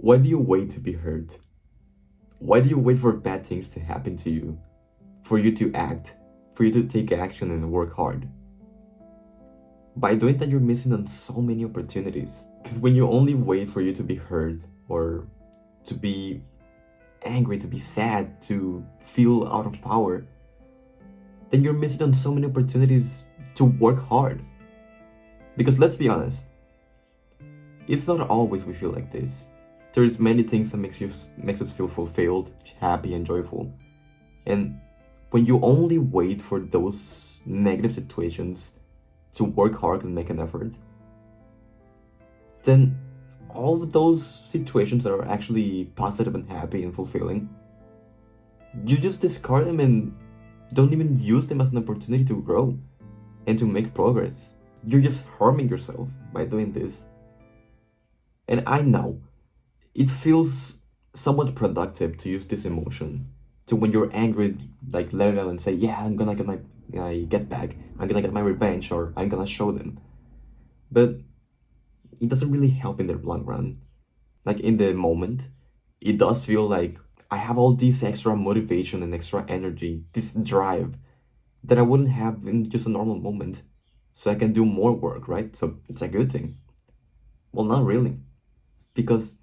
Why do you wait to be heard? Why do you wait for bad things to happen to you? For you to act, for you to take action and work hard? By doing that, you're missing on so many opportunities. Because when you only wait for you to be heard, or to be angry, to be sad, to feel out of power, then you're missing on so many opportunities to work hard. Because let's be honest, it's not always we feel like this. There's many things that makes us feel fulfilled, happy, and joyful. And when you only wait for those negative situations to work hard and make an effort, then all of those situations that are actually positive and happy and fulfilling, you just discard them and don't even use them as an opportunity to grow and to make progress. You're just harming yourself by doing this. And I know it feels somewhat productive to use this emotion to, when you're angry, like let it out and say, yeah, I'm gonna get my get back, I'm gonna get my revenge, or I'm gonna show them. But it doesn't really help in the long run. Like in the moment, it does feel like I have all this extra motivation and extra energy, this drive that I wouldn't have in just a normal moment. So I can do more work, right? So it's a good thing. Well, not really. Because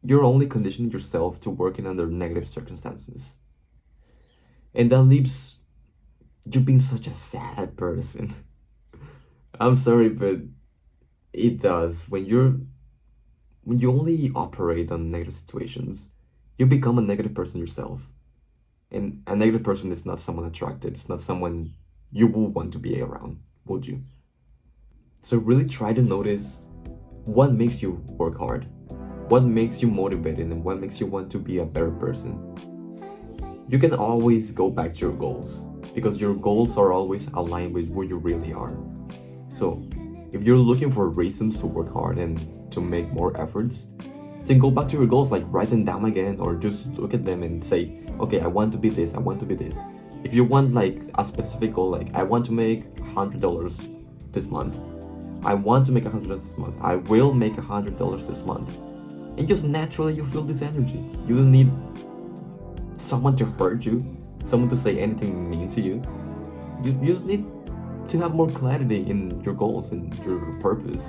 you're only conditioning yourself to working under negative circumstances. And that leaves you being such a sad person. I'm sorry, but it does. When you only operate on negative situations, you become a negative person yourself. And a negative person is not someone attractive. It's not someone you will want to be around, would you? So really try to notice what makes you work hard, what makes you motivated, and what makes you want to be a better person. You can always go back to your goals because your goals are always aligned with who you really are. So if you're looking for reasons to work hard and to make more efforts, then go back to your goals, like write them down again, or just look at them and say, okay, I want to be this, I want to be this. If you want like a specific goal, like I want to make $100 this month, I want to make $100 this month, I will make $100 this month. And just naturally you feel this energy. You don't need someone to hurt you, someone to say anything mean to you. You just need to have more clarity in your goals and your purpose.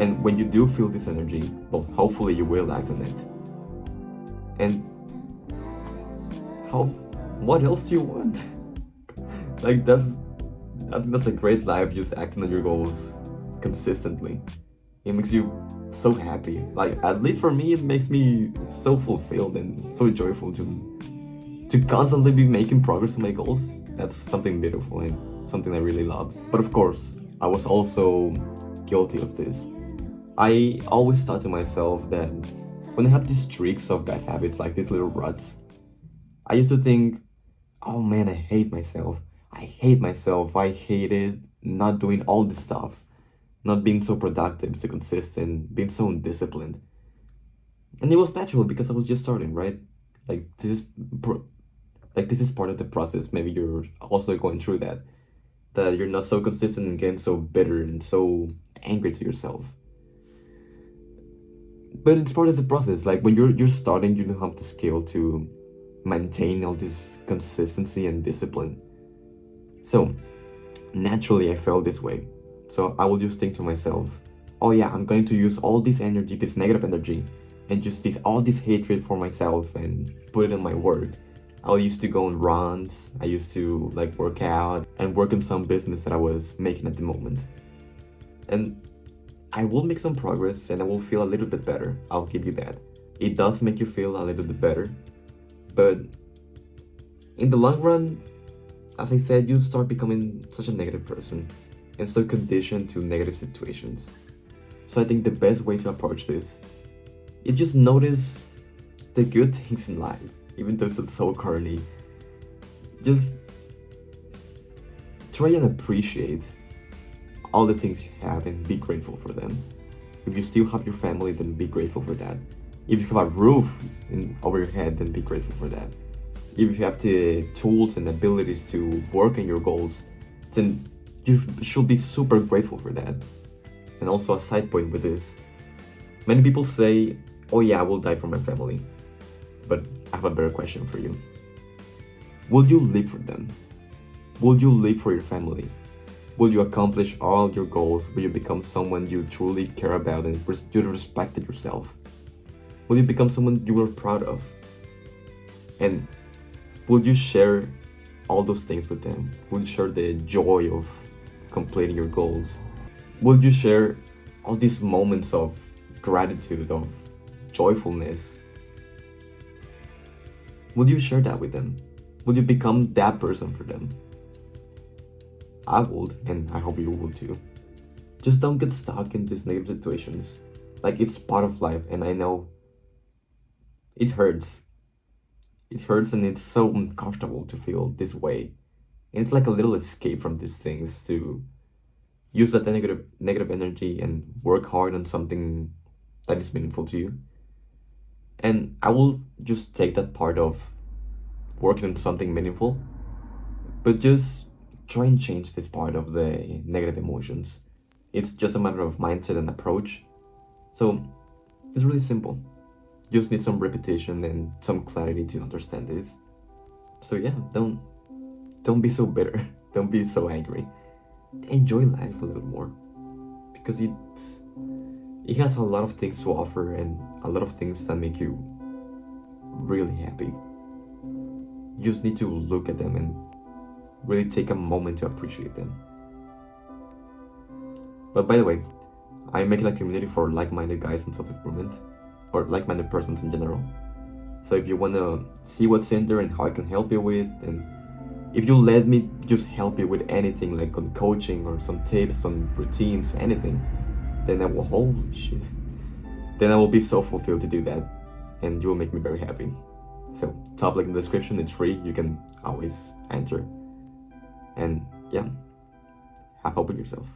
And when you do feel this energy, well, hopefully you will act on it. And what else do you want? Like I think that's a great life, just acting on your goals consistently. It makes you so happy. Like, at least for me, it makes me so fulfilled and so joyful to constantly be making progress on my goals. That's something beautiful and something I really love. But of course, I was also guilty of this. I always thought to myself that when I have these streaks of bad habits, like these little ruts, I used to think, oh man, I hate myself. I hate myself. I hated not doing all this stuff, not being so productive, so consistent, being so undisciplined. And it was natural because I was just starting, right? Like this is part of the process. Maybe you're also going through that you're not so consistent and getting so bitter and so angry to yourself. But it's part of the process. Like when you're starting, you don't have the skill to maintain all this consistency and discipline. So naturally I felt this way. So I will just think to myself, oh yeah, I'm going to use all this energy, this negative energy, and just all this hatred for myself and put it in my work. I used to go on runs, I used to like work out and work on some business that I was making at the moment. And I will make some progress and I will feel a little bit better. I'll give you that. It does make you feel a little bit better. But in the long run, as I said, you start becoming such a negative person and so conditioned to negative situations. So I think the best way to approach this is just notice the good things in life, even though it's so corny. Just try and appreciate all the things you have and be grateful for them. If you still have your family, then be grateful for that. If you have a roof over your head, then be grateful for that. If you have the tools and abilities to work on your goals, then you should be super grateful for that. And also a side point with this, many people say, Oh yeah, I will die for my family. But I have a better question for you. Will you live for them? Will you live for your family? Will you accomplish all your goals? Will you become someone you truly care about and you respected yourself? Will you become someone you are proud of? And will you share all those things with them? Will you share the joy of completing your goals? Will you share all these moments of gratitude, of joyfulness? Will you share that with them? Will you become that person for them? I would, and I hope you will too. Just don't get stuck in these negative situations. Like, it's part of life, and I know it hurts. It hurts, and it's so uncomfortable to feel this way. And it's like a little escape from these things to use that negative energy and work hard on something that is meaningful to you. And I will just take that part of working on something meaningful, but just try and change this part of the negative emotions. It's just a matter of mindset and approach. So it's really simple. You just need some repetition and some clarity to understand this. So yeah, don't be so bitter. Don't be so angry. Enjoy life a little more, because it has a lot of things to offer and a lot of things that make you really happy. You just need to look at them and really take a moment to appreciate them. But by the way, I'm making a community for like-minded guys in self-improvement, or like-minded persons in general. So if you want to see what's in there and how I can help you with, and if you let me just help you with anything, like on coaching or some tips on routines, anything, then I will, holy shit, then I will be so fulfilled to do that, and you will make me very happy. So top link in the description, it's free, you can always enter. And yeah, have hope in yourself.